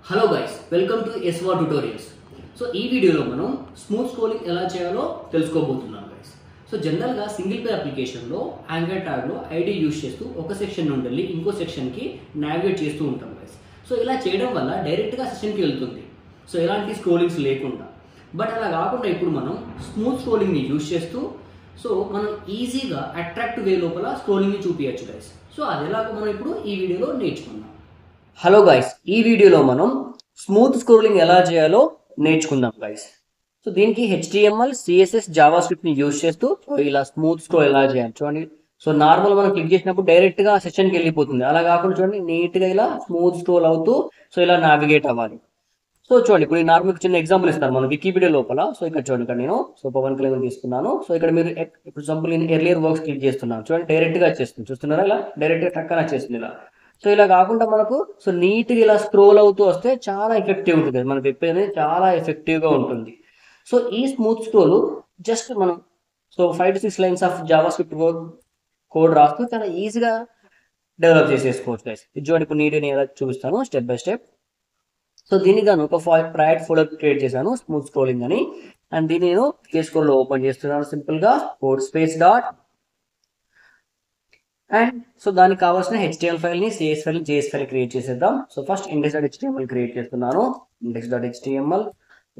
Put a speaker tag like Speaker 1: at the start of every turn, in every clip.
Speaker 1: Hello guys, welcome to ఎస్వా tutorials. So ఈ వీడియోలో మనం స్మూత్ స్క్రోలింగ్ ఎలా చేయాలో తెలుసుకోబోతున్నాం గైస్. సో జనరల్గా సింగిల్ పే అప్లికేషన్లో ఆండ్రాయిడ్ ట్యాబ్లో ఐడి యూజ్ చేస్తూ ఒక సెక్షన్ నుండి వెళ్ళి ఇంకో సెక్షన్కి నావిగేట్ చేస్తూ ఉంటాం గైస్. సో ఇలా చేయడం వల్ల డైరెక్ట్గా సెషన్కి వెళ్తుంది, సో ఎలాంటి స్క్రోలింగ్స్ లేకుండా. బట్ అలా కాకుండా ఇప్పుడు మనం స్మూత్ స్క్రోలింగ్ని యూజ్ చేస్తూ సో మనం ఈజీగా అట్రాక్టివ్ వే లోపల స్క్రోలింగ్ని చూపించచ్చు గైస్. సో అది ఎలాగో మనం ఇప్పుడు ఈ వీడియోలో నేర్చుకుందాం. హలో గైస్, ఈ వీడియోలో మనం స్మూత్ స్క్రోలింగ్ ఎలా చేయాలో నేర్చుకుందాం గైస్. సో దీనికి HTML, CSS, జావాస్క్రిప్ట్ని యూజ్ చేస్తూ ఇలా స్మూత్ స్క్రోల్ ఎలా చేయాలి చూడండి. సో నార్మల్ మనం క్లిక్ చేసినప్పుడు డైరెక్ట్గా సెషన్కి వెళ్ళిపోతుంది, అలా కాకుండా చూడండి నీట్గా ఇలా స్మూత్ స్క్రోల్ అవుతూ సో ఇలా నావిగేట్ అవ్వాలి. సో చూడండి, ఇప్పుడు నార్మల్ చిన్న ఎగ్జాంపుల్ ఇస్తాను మన వికీపీడియా లోపల. సో ఇక్కడ చూడండి, ఇక్కడ నేను పవన్ కళ్యాణ్ తీసుకున్నాను. సో ఇక్కడ మీరు ఇప్పుడు ఎగ్జాంపుల్ నేను ఎర్లియర్ వర్క్స్ క్లిక్ చేస్తున్నాను చూడండి, డైరెక్ట్గా వచ్చేస్తుంది. చూస్తున్నారా, ఇలా డైరెక్ట్గా టక్కన వచ్చేస్తుంది ఇలా. సో ఇలా కాకుండా మనకు సో నీట్గా ఇలా స్క్రోల్ అవుతూ వస్తే చాలా ఎఫెక్టివ్ ఉంటుంది, మన వెబ్ అనేది చాలా ఎఫెక్టివ్గా ఉంటుంది. సో ఈ స్మూత్ స్క్రోల్ జస్ట్ మనం 5 to 6 lines of Java script code రాస్తూ చాలా ఈజీగా డెవలప్ చేసేసుకోవచ్చు గైస్. ఇది చూడండి, ఇప్పుడు నీట్గా నేను ఎలా చూపిస్తాను స్టెప్ బై స్టెప్. సో దీనికి గాను ఒక ప్రైవేట్ ఫోల్డర్ క్రియేట్ చేశాను, స్మూత్ స్క్రోలింగ్ అని. అండ్ దీన్ని నేను కేస్కోర్లో ఓపెన్ చేస్తున్నాను సింపుల్గా, code space dot. And so దానికి కావాల్సిన HTML ఫైల్ని, CSS ఫైల్ని, JS ఫైల్ క్రియేట్ చేసేద్దాం. సో ఫస్ట్ index.html క్రియేట్ చేస్తున్నాను. index.html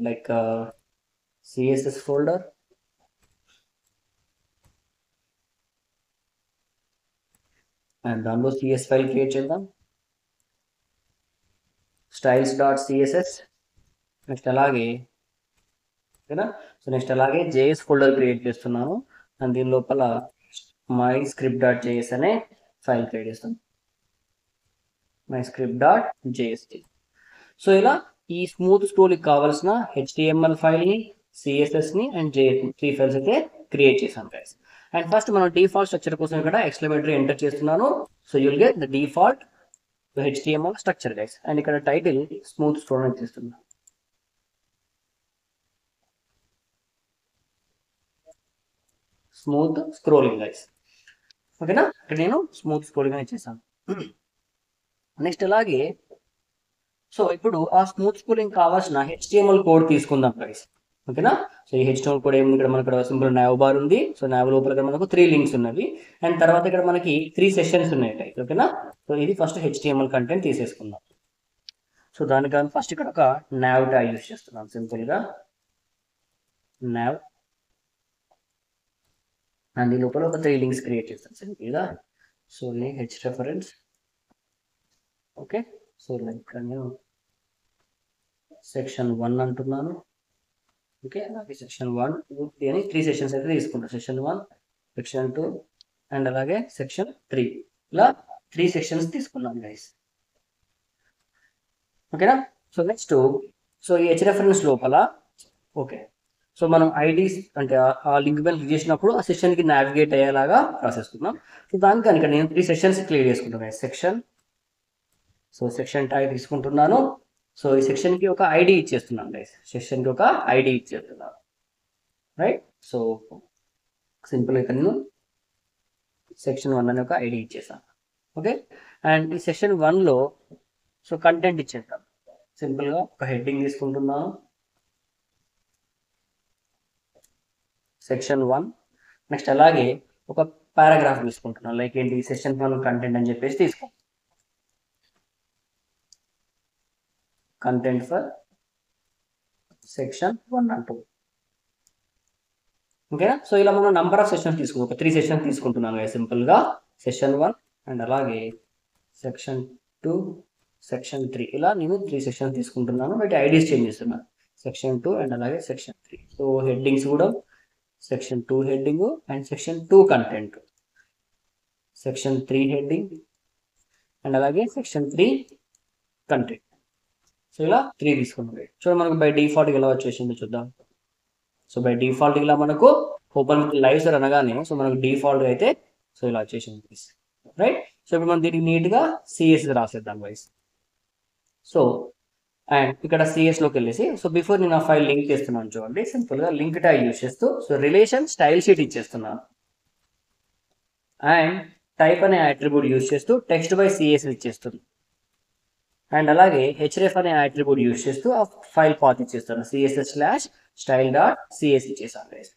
Speaker 1: like CSS folder. And దానిలో CS ఫైల్ క్రియేట్ చేద్దాం, styles.css. నెక్స్ట్ అలాగే ఓకేనా. సో నెక్స్ట్ అలాగే JS ఫోల్డర్ క్రియేట్ చేస్తున్నాను. అండ్ దీని లోపల myscript.js అనే ఫైల్ క్రియేట్ చేస్తాను, myscript.js. సో ఇలా ఈ స్మూత్ స్క్రోల్కి కావాల్సిన HTML ఫైల్ని, CSSని అండ్ JS 3 ఫైల్స్ అయితే క్రియేట్ చేశాను గైస్. అండ్ ఫస్ట్ మనం డిఫాల్ట్ స్ట్రక్చర్ కోసం ఇక్కడ ఎక్స్క్లమేటరీ ఎంటర్ చేస్తున్నాను. So you'll get the default HTML structure guys. And ఇక్కడ టైటిల్ స్మూత్ స్క్రోలింగ్ చేస్తున్నాను. స్మూత్ స్క్రోలింగ్ గైస్, ఓకేనా. ఇక్కడ నేను స్మూత్ స్క్రోలింగ్ అని ఇచ్చేసాను. నెక్స్ట్ అలాగే సో ఇప్పుడు ఆ స్మూత్ స్క్రోలింగ్ కావాల్సిన HTML కోడ్ తీసుకుందాం గైస్, ఓకేనా. సో ఈ HTML కోడ్ ఏముంది, ఇక్కడ మనకు సింపుల్ nav బార్ ఉంది. సో nav లోపల ఇక్కడ మనకు 3 లింక్స్ ఉన్నవి. అండ్ తర్వాత ఇక్కడ మనకి 3 సెషన్స్ ఉన్నాయి గైస్, ఓకేనా. సో ఇది ఫస్ట్ HTML కంటెంట్ తీసేసుకుందాం. సో దానికన్నా ఫస్ట్ ఇక్కడ ఒక nav ట్యాగ్ యూస్ చేస్తున్నాం సింపుల్గా, nav. అండ్ ఈ లోపల ఒక 3 లింక్స్ క్రియేట్ చేస్తాను సింపుల్గా. So h reference, okay. So like నేను సెక్షన్ 1 అంటున్నాను, ఓకే. అలాగే సెక్షన్ 1 అని 3 సెషన్స్ అయితే తీసుకుంటాను, సెక్షన్ 1, సెక్షన్ 2 అండ్ అలాగే సెక్షన్ 3. ఇలా 3 సెక్షన్స్ తీసుకున్నాను గైస్, ఓకేనా. సో నెక్స్ట్ సో ఈ h రెఫరెన్స్ లోపల ఓకే. సో మనం ఐడీస్ అంటే ఆ లింక్ మీద క్లిక్ చేసినప్పుడు ఆ సెషన్కి నావిగేట్ అయ్యేలాగా రాసేసుకుందాం. సో దానికని ఇక్కడ నేను 3 సెషన్స్ క్లియర్ చేసుకుంటాను సెక్షన్. సో సెక్షన్ ట్యాగ్ తీసుకుంటున్నాను. సో ఈ సెక్షన్కి ఒక ఐడి ఇచ్చేస్తున్నాను గైస్, సెక్షన్కి ఒక ఐడి ఇచ్చేస్తున్నాను, రైట్. సో సింపుల్గా ఇక్కడ నేను సెక్షన్ 1 అనే ఒక ఐడి ఇచ్చేసాను, ఓకే. అండ్ ఈ సెక్షన్ 1లో సో కంటెంట్ ఇచ్చేస్తాను సింపుల్గా, ఒక హెడ్డింగ్ తీసుకుంటున్నాను సెక్షన్ 1. నెక్స్ట్ అలాగే ఒక పారాగ్రాఫ్ తీసుకుంటున్నాను, లైక్ ఏంటి సెక్షన్ 1 కంటెంట్ అని చెప్పేసి తీసుకో, కంటెంట్ ఫర్ సెక్షన్ 1 అంటూ, ఓకేనా. సో ఇలా మనం నంబర్ ఆఫ్ సెషన్స్ తీసుకుంటాం, ఒక 3 సెషన్స్ తీసుకుంటున్నాను సింపుల్గా, సెక్షన్ 1 అండ్ అలాగే సెక్షన్ 2, సెక్షన్ 3. ఇలా నేను 3 సెషన్స్ తీసుకుంటున్నాను, బట్ ఐడీస్ చేంజ్ చేస్తున్నాను, సెక్షన్ 2 అండ్ అలాగే సెక్షన్ 3. సో హెడ్డింగ్స్ కూడా section 2 heading and section 2 content, section 3 heading and అలాగే సెక్షన్ 3 కంటెంట్. సో ఇలా 3 తీసుకున్నాం. చూడండి మనకు బై డిఫాల్ట్ ఎలా వచ్చేసిందో చూద్దాం. సో బై డిఫాల్ట్ ఇలా మనకు ఓపెన్ లైవ్ సర్ అనగానే సో మనకు డిఫాల్ట్ అయితే సో ఇలా వచ్చేసింది, రైట్. సో ఇప్పుడు మనం దీనికి నీట్గా CSS రాసేద్దాం గైస్. సో అండ్ ఇక్కడ CSలోకి వెళ్ళేసి సో బిఫోర్ నేను ఆ ఫైల్ లింక్ చేస్తున్నాను చూడండి, సింపుల్గా లింక్ ట్యాగ్ యూజ్ చేస్తూ సో రిలేషన్ స్టైల్ షీట్ ఇచ్చేస్తున్నాను. అండ్ టైప్ అనే అట్రిబ్యూట్ యూజ్ చేస్తూ టెక్స్ట్ బై CSS ఇచ్చేస్తుంది. అండ్ అలాగే href అనే అట్రిబ్యూట్ యూస్ చేస్తూ ఆ ఫైల్ పాత్ ఇచ్చేస్తాను, css/style.cs ఇచ్చేసాను గైస్.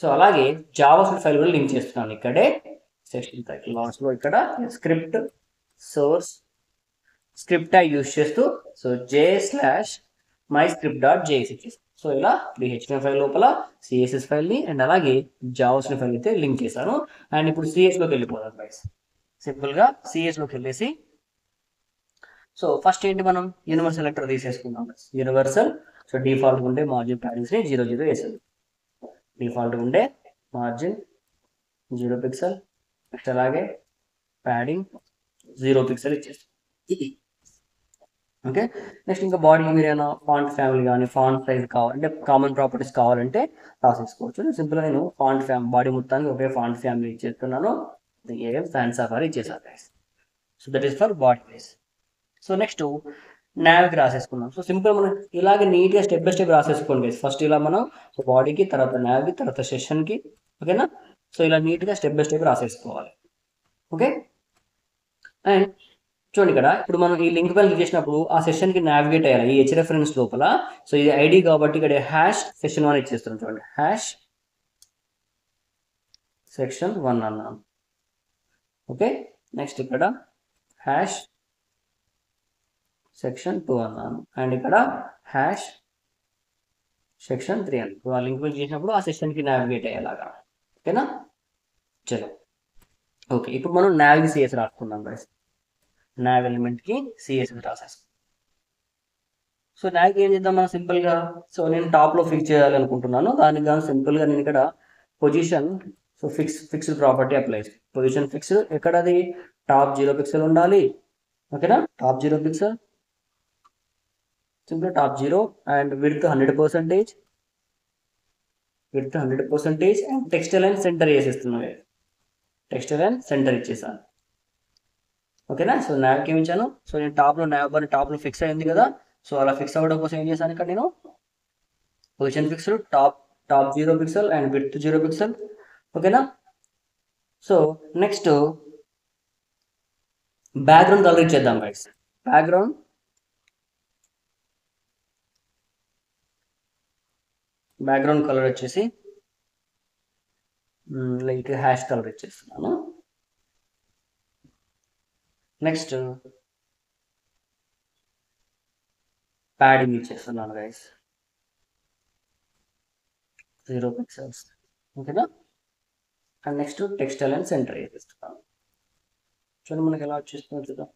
Speaker 1: సో అలాగే జావా ఫైల్ కూడా లింక్ చేస్తున్నాను ఇక్కడే సెక్షన్ టైటిల్ లాస్ట్ లో ఇక్కడ స్క్రిప్ట్ సోర్స్ స్క్రిప్ట్ యూస్ చేస్తూ సో j/myscript.js ఇచ్చేస్తాను. సో ఇలా HTML ఫైల్ లోపల సిఎస్ఎస్ ఫైల్ని అండ్ అలాగే జావాస్క్రిప్ట్ ఫైల్ అయితే లింక్ చేశాను. అండ్ ఇప్పుడు సిఎస్లోకి వెళ్ళిపోదాం గైస్. సింపుల్గా సిఎస్లోకి వెళ్ళేసి సో ఫస్ట్ ఏంటి మనం యూనివర్సల్ సెలెక్టర్ తీసేసుకుందాం. యూనివర్సల్ సో డిఫాల్ట్ ఉండే మార్జిన్ ప్యాడింగ్స్ని 0 వేసేది. డిఫాల్ట్ ఉండే మార్జిన్ 0 పిక్సెల్, నెక్స్ట్ అలాగే ప్యాడింగ్ 0 పిక్సెల్ ఇచ్చేస్తాం. ఓకే, నెక్స్ట్ ఇంకా బాడీ మీరు ఏమైనా ఫాంట్ ఫ్యామిలీ కానీ ఫాంట్ సైజ్ కావాలంటే కామన్ ప్రాపర్టీస్ కావాలంటే రాసేసుకోవచ్చు. సింపుల్గా నేను ఫాంట్ బాడీ మొత్తానికి ఒకే ఫాంట్ ఫ్యామిలీ ఇచ్చేస్తున్నాను. ఏం ఫ్యాన్ సఫారీ ఇచ్చేసాను guys. So that is for body base. So next నావ్కి రాసేసుకున్నాం. సో సింపుల్ మనం ఇలాగే నీట్గా స్టెప్ బై స్టెప్ రాసేసుకోండి గైస్. ఫస్ట్ ఇలా మనం బాడీకి, తర్వాత నావ్కి, తర్వాత సెషన్కి, ఓకేనా. సో ఇలా నీట్గా స్టెప్ బై స్టెప్ రాసేసుకోవాలి. ఓకే, అండ్ చూడండి ఇక్కడ ఇప్పుడు మనం ఈ లింక్ పైన క్లిక్ చేసినప్పుడు ఆ సెషన్కి నావిగేట్ అయ్యాలి ఈ href లోపల. సో ఇది ఐడి కాబట్టి ఇక్కడ #session1 ఇచ్చేస్తున్నాం. చూడండి #session1 అన్నాను. ఓకే, నెక్స్ట్ ఇక్కడ #section2 అన్నాను అండ్ ఇక్కడ #section3 అని. ఆ లింక్ పైన చేసినప్పుడు ఆ సెషన్కి నావిగేట్ అయ్యేలాగా. ఓకేనా, చలో. ఓకే, ఇప్పుడు మనం నావ్ సిఎస్ రాసుకుందాం గైస్. నావ్ ఎలిమెంట్కి సిఎస్ రాసేస్తాం. సో నావ్కి ఏం చేద్దాం మనం సింపుల్గా. సో నేను టాప్లో ఫిక్స్ చేయాలనుకుంటున్నాను. దానికి కానీ సింపుల్గా నేను ఇక్కడ position so fixed property apply చేస్తాను. పొజిషన్ ఫిక్స్డ్ ఎక్కడది టాప్ 0 పిక్సెల్ ఉండాలి. ఓకేనా, top 0 pixel simple top 0 and width 100%, and text line centre చేసేస్తున్నాను. టెక్స్ట్ లైన్ సెంటర్ ఇచ్చేసాను. ఓకేనా, సో నావ్కి ఏమి ఇచ్చాను. సో నేను టాప్లో ఫిక్స్ అయింది కదా. సో అలా ఫిక్స్ అవ్వడం కోసం ఏం చేశాను ఇక్కడ నేను position fixed top 0 pixel and width 0 pixel. ఓకేనా, సో నెక్స్ట్ బ్యాక్గ్రౌండ్ కలర్ ఇచ్చేద్దాం గైస్. బ్యాక్గ్రౌండ్ కలర్ వచ్చేసి లైట్ హ్యాష్ కలర్ ఇచ్చేస్తున్నాను. నెక్స్ట్ ప్యాడింగ్ ఇచ్చేస్తున్నాను గైస్ 0 పిక్సెల్స్. ఓకేనా, and next text line centre చేసేస్తున్నాను. చూడండి మనకి ఎలా వచ్చేస్తుందో చూద్దాం.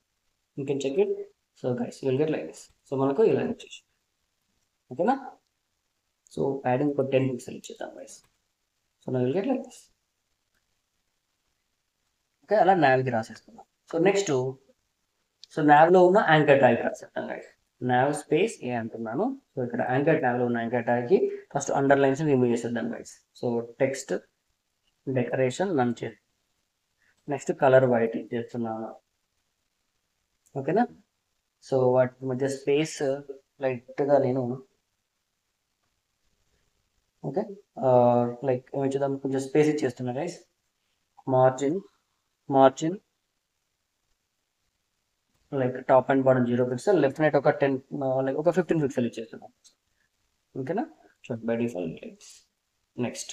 Speaker 1: You can check it. So guys you will get like this. So మనకు ఇలా వచ్చేసి. ఓకేనా, సో ప్యాడింగ్ ఒక 10 పిక్సెల్ ఇచ్చేద్దాం గైస్. సో నా will get like this. Okay, అలా నావ్కి రాసేసుకుందాం. సో నెక్స్ట్ సో నావ్లో ఉన్న యాంకర్ ట్యాగ్ రాసేద్దాం గైస్. nav స్పేస్ ఏ అంటున్నాను. సో ఇక్కడ నావ్లో ఉన్న యాంకర్ ట్యాగ్కి ఫస్ట్ అండర్లైన్స్ రిమూవ్ చేసేద్దాం guys. So text decoration none చేసి నెక్స్ట్ కలర్ వైట్ ఇచ్చేస్తున్నాను. ఓకేనా, సో వాటి మధ్య స్పేస్ లైట్గా నేను ఓకే లైక్ ఏమి చూద్దాం, కొంచెం స్పేస్ ఇచ్చేస్తున్నా guys. Margin like top and bottom 0 pixel, left right ఒక 10 లైక్ ఒక 15 పిక్సెల్ ఇచ్చేస్తున్నాం. ఓకేనా, చూడండి బై డిఫాల్ట్. నెక్స్ట్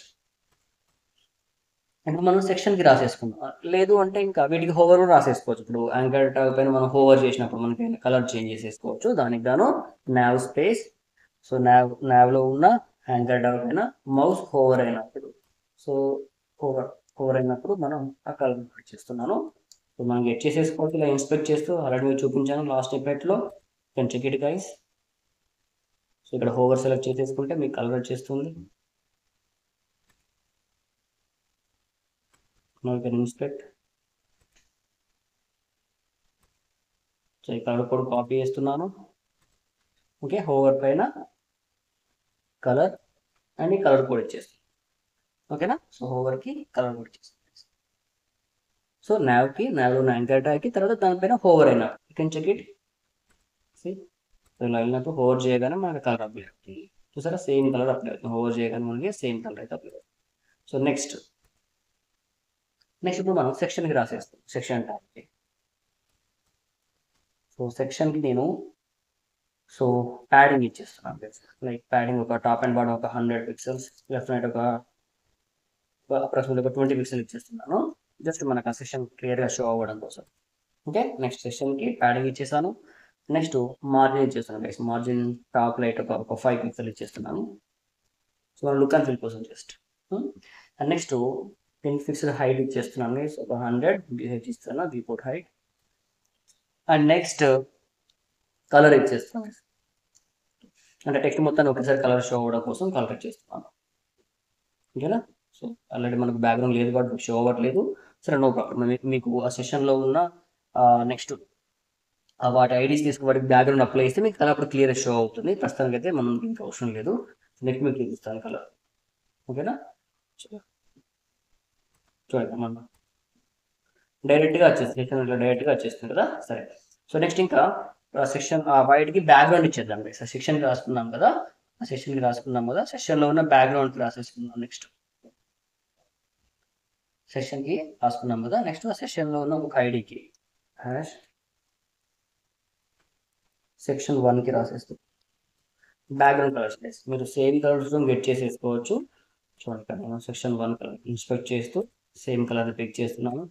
Speaker 1: ఇప్పుడు మనం సెక్షన్కి రాసేసుకుందాం. లేదు అంటే ఇంకా వీటికి హోవర్ కూడా రాసేసుకోవచ్చు. ఇప్పుడు యాంకర్ ట్యాగ్ పైన మనం హోవర్ చేసినప్పుడు మనకి కలర్ చేంజ్ చేసేసుకోవచ్చు. దానికి గాను నావ్ స్పేస్ సో నావ్లో ఉన్న యాంకర్ ట్యాగ్ పైన మౌస్ హోవర్ అయినప్పుడు సో హోవర్ అయినప్పుడు మనం ఆ కలర్ చేస్తున్నాను. సో మనం గెట్ చేసేసుకోవచ్చు. ఇలా ఇన్స్పెక్ట్ చేస్తూ ఆల్రెడీ మీరు చూపించాను లాస్ట్ ఎపిసోడ్లో. Can check it guys. So ఇక్కడ హోవర్ సెలెక్ట్ చేసేసుకుంటే మీకు కలర్ వచ్చేస్తుంది. Now you can inspect. So ఈ కలర్ కోడ్ కాపీ చేస్తున్నాను. ఓకే, హోవర్ పైన కలర్ అండ్ ఈ కలర్ కోడ్ ఇచ్చేస్తాను. ఓకేనా, సో హోవర్కి కలర్ కోడ్ ఇచ్చేస్తాను. సో నావ్లో యాంకర్ ట్యాగ్కి తర్వాత దానిపైన హోవర్ అయినా you can check it. So ఇలా వెళ్ళినప్పుడు హోవర్ చేయగానే మనకి కలర్ అప్లై అవుతుంది. చూసారా, సేమ్ కలర్ అప్లై అవుతుంది. హోవర్ చేయగానే మనకి సేమ్ కలర్ అయితే అప్లై అవుతుంది. సో నెక్స్ట్ ఇప్పుడు మనం సెక్షన్కి రాసేస్తాం. సెక్షన్ ట్యాగ్కి సో సెక్షన్కి నేను సో ప్యాడింగ్ ఇచ్చేస్తున్నాను గైస్. లైక్ ప్యాడింగ్ ఒక టాప్ అండ్ బాటమ్ ఒక 100 పిక్సెల్స్, లెఫ్ట్ రైట్ ఒక అప్రాక్సిమేట్ ఒక 20 పిక్సెల్ ఇచ్చేస్తున్నాను. జస్ట్ మనకు ఆ సెషన్ క్లియర్గా షో అవ్వడం కోసం. ఓకే, నెక్స్ట్ సెషన్కి ప్యాడింగ్ ఇచ్చేసాను. నెక్స్ట్ మార్జిన్ ఇచ్చేస్తాను గైస్. మార్జిన్ టాప్ లైట్ ఒక 5 పిక్సెల్ ఇచ్చేస్తున్నాను. సో మన లుక్ అండ్ ఫీల్ కోసం just. And next pin fixed height ఇచ్చేస్తున్నాను గైస్. ఒక 100 BH ఇస్తాను విపోర్ట్ హైట్. అండ్ నెక్స్ట్ కలర్ ఇచ్చేస్తాను, అంటే టెక్స్ట్ మొత్తాన్ని ఒకసారి కలర్ షో అవ్వడం కోసం కలర్ ఇచ్చేస్తున్నాను. ఓకేనా? సో ఆల్రెడీ మనకు బ్యాక్గ్రౌండ్ లేదు కాబట్టి షో అవ్వట్లేదు. సరే, నో ప్రాబ్లం. మీకు ఆ సెషన్లో ఉన్న నెక్స్ట్ వాటి ఐడీస్ తీసుకుని వాటికి బ్యాక్గ్రౌండ్ అప్లై చేస్తే మీకు కలర్ అప్పుడు క్లియర్ షో అవుతుంది. ప్రస్తుతానికి అయితే మనం ఇంకా అవసరం లేదు. నెక్స్ట్ మీకు చూపిస్తాను కలర్. ఓకేనా? చూడండి, మనం డైరెక్ట్గా వచ్చేస్తుంది, సెషన్ డైరెక్ట్గా వచ్చేస్తుంది కదా. సరే, సో నెక్స్ట్ ఇంకా సెక్షన్ వైట్కి బ్యాక్గ్రౌండ్ ఇచ్చేద్దాం. సెక్షన్కి రాసుకున్నాం కదా, ఆ సెషన్కి రాసుకున్నాం కదా, సెషన్లో ఉన్న బ్యాక్గ్రౌండ్కి రాసేసుకున్నాం. నెక్స్ట్ సెషన్కి రాసుకున్నాం కదా, నెక్స్ట్ ఆ సెషన్లో ఉన్న ఒక ఐడికి హ్యాష్ సెక్షన్ 1కి రాసేస్తాం. బ్యాక్గ్రౌండ్ కలర్స్ మీరు సేమ్ కలర్స్ గెట్ చేసేసుకోవచ్చు. చూడండి, ఇక్కడ నేను సెక్షన్ 1 కలర్ ఇన్స్పెక్ట్ చేస్తూ సేమ్ కలర్ పిక్ చేస్తున్నాను.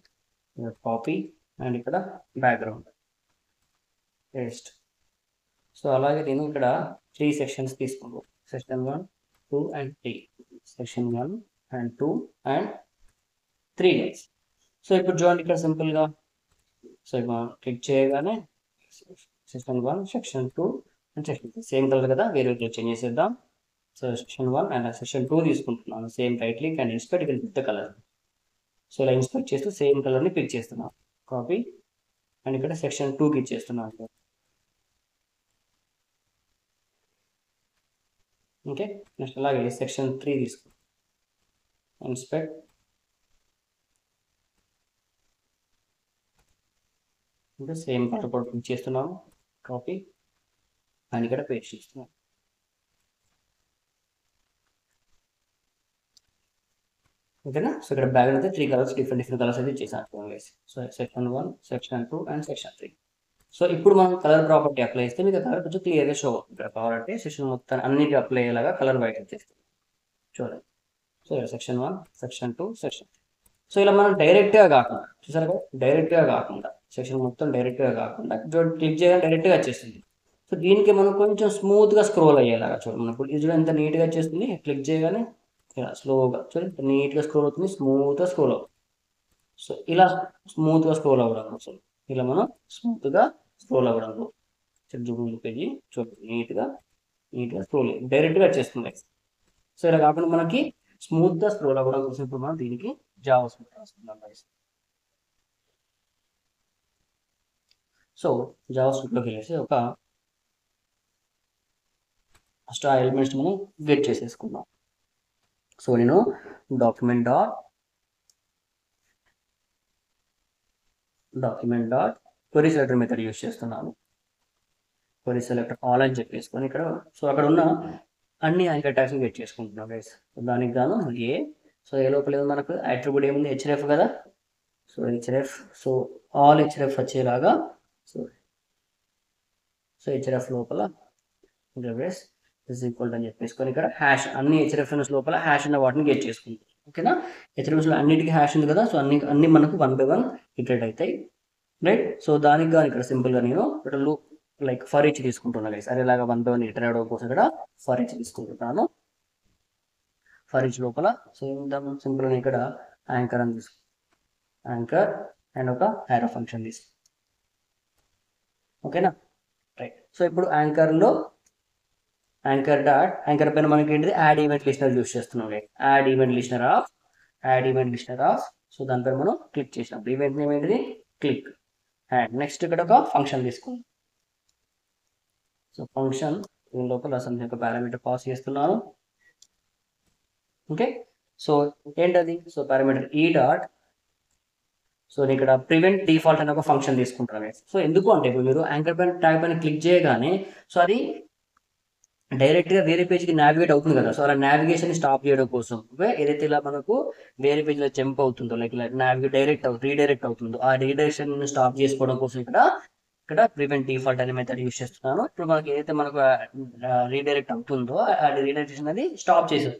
Speaker 1: కాపీ అండ్ ఇక్కడ బ్యాక్గ్రౌండ్ పేస్ట్. సో అలాగే నేను ఇక్కడ 3 సెక్షన్స్ తీసుకుంటాను. Section 1, 2 and 3. Section 1 and 2 and 3 guys. So ఇప్పుడు చూడండి ఇక్కడ సింపుల్గా. సో ఇక్కడ క్లిక్ చేయగానే section 1, section 2 and section 3 same colour కదా, వేరే చేంజ్ చేసేద్దాం. సో సెక్షన్ 1 అండ్ సెక్షన్ 2 తీసుకుంటున్నాను. Same right click and inspect, ఇక్కడ పెద్ద కలర్. సో ఇలా ఇన్స్పెక్ట్ చేస్తూ సేమ్ కలర్ని పిక్ చేస్తున్నాను. కాపీ అండ్ ఇక్కడ సెక్షన్ 2కి ఇచ్చేస్తున్నాను. ఓకే, నెక్స్ట్ అలాగే సెక్షన్ 3 తీసుకుంటాం. ఇన్స్పెక్ట్, ఇంకా సేమ్ కలర్ కూడా పిక్ చేస్తున్నాను. కాపీ అండ్ ఇక్కడ పేస్ట్ చేస్తున్నాను. ఓకేనా? సో ఇక్కడ బ్యాక్గ్రౌండ్ అయితే 3 కలర్స్, డిఫరెంట్ కలర్స్ అయితే చేసాను. So section 1, section 2 and section 3. So ఇప్పుడు మనం కలర్ ప్రాపర్టీ అప్లై చేస్తే మీకు కలర్ కొంచెం క్లియర్గా షో అవుతుంది. ఇక్కడ కావాలంటే సెక్షన్ మొత్తం అన్నిటి అప్లై అయ్యేలాగా కలర్ వైట్ వచ్చేస్తుంది. చూడండి, so section 1, section 2, section 3. So ఇలా మనం డైరెక్ట్గా కాకుండా, చూసారు కదా, డైరెక్ట్గా కాకుండా సెక్షన్ మొత్తం డైరెక్ట్గా కాకుండా క్లిక్ చేయగానే డైరెక్ట్గా వచ్చేస్తుంది. సో దీనికి మనం కొంచెం స్మూత్గా స్క్రోల్ అయ్యేలాగా చూడండి. మనకు ఇది ఎంత నీట్గా వచ్చేస్తుంది. క్లిక్ చేయగానే ఇలా స్లోగా చూడండి, నీట్గా స్క్రోల్ అవుతుంది, స్మూత్గా స్క్రోల్ అవుతుంది. సో ఇలా స్మూత్గా స్క్రోల్ అవ్వడం కోసం, ఇలా మనం స్మూత్గా స్క్రోల్ అవ్వడం జూమ్ పేజీ చూడండి, నీట్గా స్క్రోల్ డైరెక్ట్గా వచ్చేస్తుంది. సో ఇలా కాకుండా మనకి స్మూత్గా స్క్రోల్ అవ్వడం కోసం ఇప్పుడు మనం దీనికి జావా స్క్రిప్ట్ రాసుకుందాం. సో జావా స్క్రిప్ట్లోకి వెళ్ళేసి ఒక ఫస్ట్ ఆ ఎలిమెంట్స్ మనం గెట్ చేసేసుకుందాం. సో నేను document dot query selector method use చేస్తున్నాను. క్వరీ సెలెక్టర్ ఆల్ అని చెప్పేసుకొని ఇక్కడ, సో అక్కడ ఉన్న అన్ని యాంకర్ ట్యాగ్స్ గెట్ చేసుకుంటున్నాం గైస్. దానికి గాను ఏ, సో ఏ లోపల మనకు అట్రిబ్యూట్ ఏముంది, హెచ్ఎఫ్ కదా. So HF, so all HF వచ్చేలాగా, సో హెచ్ఎఫ్ లోపల ఇస్ ఈక్వల్ అని చెప్పేసుకొని ఇక్కడ హ్యాష్, అన్ని హెచ్ఎఫ్ఎన్స్ లోపల హ్యాష్ ఉన్న వాటిని గెట్ చేసుకుంటాం. ఓకేనా? హెచ్ఎఫ్ఎన్స్లో అన్నిటికీ హ్యాష్ ఉంది కదా, సో అన్ని మనకు 1 by 1 ఇటరేట్ అవుతాయి, రైట్? సో దానికి కానీ ఇక్కడ సింపుల్గా నేను ఇక్కడ లైక్ ఫర్ ఈచ్ తీసుకుంటున్నాను గైస్. అదేలాగా 1 by 1 ఇటరేట్ అవ్వడం కోసం ఇక్కడ ఫర్ ఈచ్ తీసుకుంటున్నాను. ఫర్ ఈచ్ లోపల సో సింపుల్గా ఇక్కడ యాంకర్ అని తీసుకుంటాను. యాంకర్ అండ్ ఒక యారో ఫంక్షన్ తీసుకుంటాం. ఓకేనా? రైట్. సో ఇప్పుడు యాంకర్లో యాంకర్ పైన మనకి ఏంటిది యాడ్ ఈవెంట్ లిస్టనర్ యూస్ చేస్తున్నాం. యాడ్ ఈవెంట్ లిస్టనర్ ఆఫ్ సో దానిపైన మనం క్లిక్ చేసినప్పుడు ఈవెంట్ నేమ్ ఏంటిది, క్లిక్. అండ్ నెక్స్ట్ ఇక్కడ ఒక ఫంక్షన్ తీసుకుందాం. సో ఫంక్షన్ దీని లోపల సంథింగ్ ఒక పారామీటర్ పాస్ చేస్తున్నాను. ఓకే, సో ఏంటది, సో పారామీటర్ ఈ డాట్, సో నేను ఇక్కడ ప్రివెంట్ డిఫాల్ట్ అనే ఒక ఫంక్షన్ తీసుకుంటాను. సో ఎందుకు అంటే ఇప్పుడు మీరు యాంకర్ పైన ట్యాగ్ పైన క్లిక్ చేయగానే సో అది డైరెక్ట్గా వేరే పేజ్కి నావిగేట్ అవుతుంది కదా. సో అలా నావిగేషన్ స్టాప్ చేయడం కోసం ఏదైతే ఇలా మనకు వేరే పేజ్లో జంప్ అవుతుందో, లైక్ రీడైరెక్ట్ అవుతుందో, ఆ రీడైరెక్షన్ స్టాప్ చేసుకోవడం కోసం ఇక్కడ ఇక్కడ ప్రివెంట్ డిఫాల్ట్ అనే మెథడ్ యూస్ చేస్తున్నాను. ఇప్పుడు మనకి ఏదైతే మనకు రీడైరెక్ట్ అవుతుందో అది రీడైరెక్షన్ అనేది స్టాప్ చేసేది.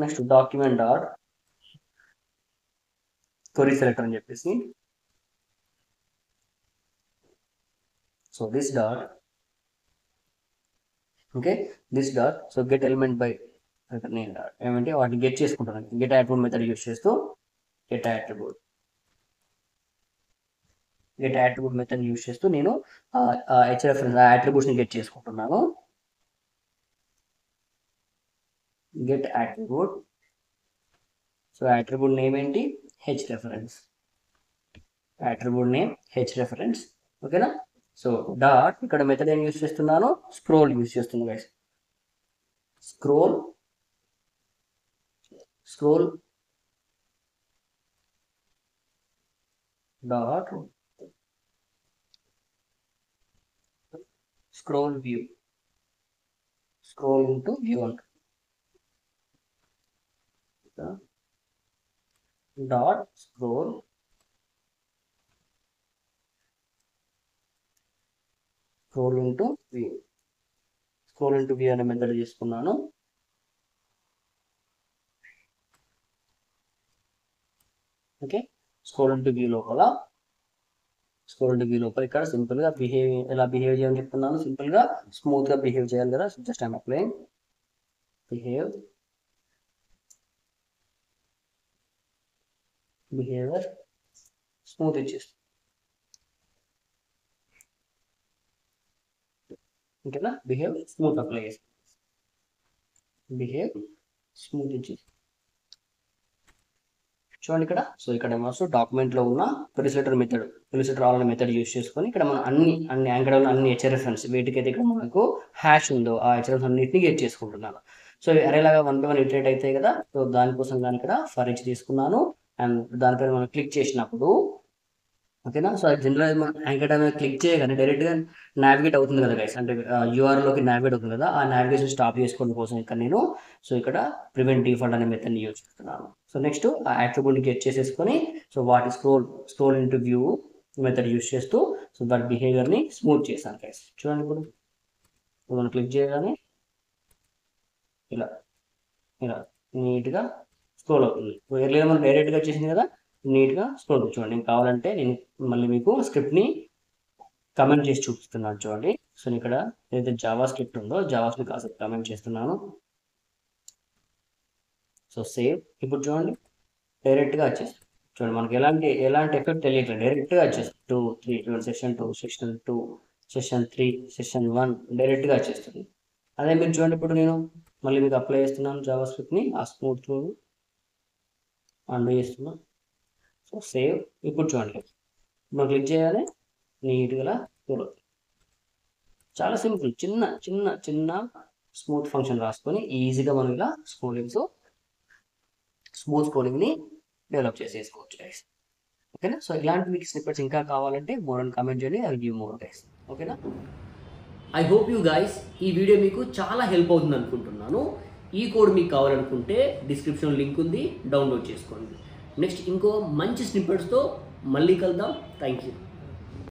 Speaker 1: Next document dot query selector అని చెప్పేసి so this dot okay this dot so get element by నేను ఏమంటే వాటిని గెట్ చేసుకుంటాను. గెట్ అట్రిబ్యూట్ మెథడ్ యూస్ చేస్తూ గెట్ అట్రిబ్యూట్ మెథడ్ యూస్ చేస్తూ నేను హెచ్రెఫరెన్స్ అట్రిబ్యూట్స్ని గెట్ చేసుకుంటున్నాను. Get attribute so attribute name ఏంటి హెచ్రెఫరెన్స్ అట్రిబ్యూట్ నేమ్ హెచ్రెఫరెన్స్ ఓకేనా. సో డాట్ ఇక్కడ మెథడ్ ఏం యూస్ చేస్తున్నాను స్క్రోల్ యూస్ చేస్తున్నాను guys. Scroll dot scroll view scroll into view అంట డాట్ స్క్రోల్ ఇంటూ వ్యూ అనే మెథడ్ తీసుకున్నాను. ఓకే స్క్రోల్ ఇంటూ వ్యూ లోపల ఇక్కడ సింపుల్ గా ఎలా బిహేవ్ చేయాలని చెప్తున్నాను. సింపుల్ గా స్మూత్ గా బిహేవ్ చేయాలి కదా. Just I'm applying behaviour smooth ఇచ్చేస్తుంది ఓకేనా. బిహేవ్ స్మూత్ అప్లై చేసి చూడండి ఇక్కడ. సో ఇక్కడ ఏమో డాక్యుమెంట్ లో ఉన్న క్వరీ సెలెక్టర్ ఆల్ అనే మెథడ్ యూస్ చేసుకొని ఇక్కడ మనం అన్ని యాంకర్ అన్ని హెచ్ఆర్ఎఫ్ఎన్స్ వీటికైతే ఇక్కడ మనకు హ్యాష్ ఉందో ఆ హెచ్ఆర్ఎఫ్ అన్నింటినీ గెట్ చేసుకుంటున్నాను. సో అరేలాగా 1 by 1 ఇటరేట్ అవుతాయి కదా. సో దానికోసం కానీ ఇక్కడ ఫర్ ఈచ్ తీసుకున్నాను. అండ్ దానిపైన మనం క్లిక్ చేసినప్పుడు ఓకేనా. సో జనరల్ మనం యాంకర్ మీద క్లిక్ చేయగానే డైరెక్ట్గా నావిగేట్ అవుతుంది కదా గైస్. అంటే యూఆర్లోకి నావిగేట్ అవుతుంది కదా. ఆ నావిగేషన్ స్టాప్ చేసుకోవడం కోసం ఇక్కడ నేను ఇక్కడ ప్రివెంట్ డిఫాల్ట్ అనే మెథడ్ని యూజ్ చేస్తున్నాను. సో నెక్స్ట్ ఆ అట్రిబ్యూట్ని గెట్ చేసేసుకొని సో వాటి scroll into view method use చేస్తూ సో వాటి బిహేవియర్ని స్మూత్ చేశాను గైస్. చూడండి ఇప్పుడు మనం క్లిక్ చేయగానే ఇలా నీట్గా స్క్రోల్ అవుతుంది. ఎర్లీగా మనం డైరెక్ట్గా వచ్చేసింది కదా నీట్గా స్క్రోల్ చూడండి. నేను కావాలంటే నేను మళ్ళీ మీకు స్క్రిప్ట్ని కమెంట్ చేసి చూపిస్తున్నాను చూడండి. సో నేను ఇక్కడ ఏదైతే జావా స్క్రిప్ట్ ఉందో జావా స్క్రిప్ట్ కాసేపు కమెంట్ చేస్తున్నాను. So save. ఇప్పుడు చూడండి డైరెక్ట్గా వచ్చేస్తుంది. చూడండి మనకి ఎలాంటి ఎఫెక్ట్ తెలియట్లేదు. డైరెక్ట్గా వచ్చేస్తుంది 2, 3 సెషన్ 2 సెషన్ 2 సెషన్ 3 సెషన్ 1 డైరెక్ట్గా వచ్చేస్తుంది. అదే మీరు చూడండి ఇప్పుడు నేను మళ్ళీ మీకు అప్లై చేస్తున్నాను జావా స్క్రిప్ట్ని. ఆ స్మూత్ అండూ చేస్తున్నాను. So save. ఇప్పుడు చూడండి మనం క్లిక్ చేయాలి నీట్గా చూడవచ్చు. చాలా సింపుల్ చిన్న చిన్న చిన్న స్మూత్ ఫంక్షన్ రాసుకొని ఈజీగా మనం ఇలా స్మూత్ స్క్రోలింగ్ని డెవలప్ చేసేసుకోవచ్చు గైస్. ఓకేనా. సో ఇలాంటి మీకు స్నిప్పెట్స్ ఇంకా కావాలంటే మోర్ అని కామెంట్ చేయండి. I will give more guys. ఓకేనా. ఐ హోప్ యూ గైస్ ఈ వీడియో మీకు చాలా హెల్ప్ అవుతుంది అనుకుంటున్నాను. ఈ కోడ్ మీకు కావాలనుకుంటే డిస్క్రిప్షన్ లింక్ ఉంది, డౌన్లోడ్ చేసుకోండి. నెక్స్ట్ ఇంకో మంచి స్నిప్పెట్స్తో మళ్ళీ కలుద్దాం. Thank you.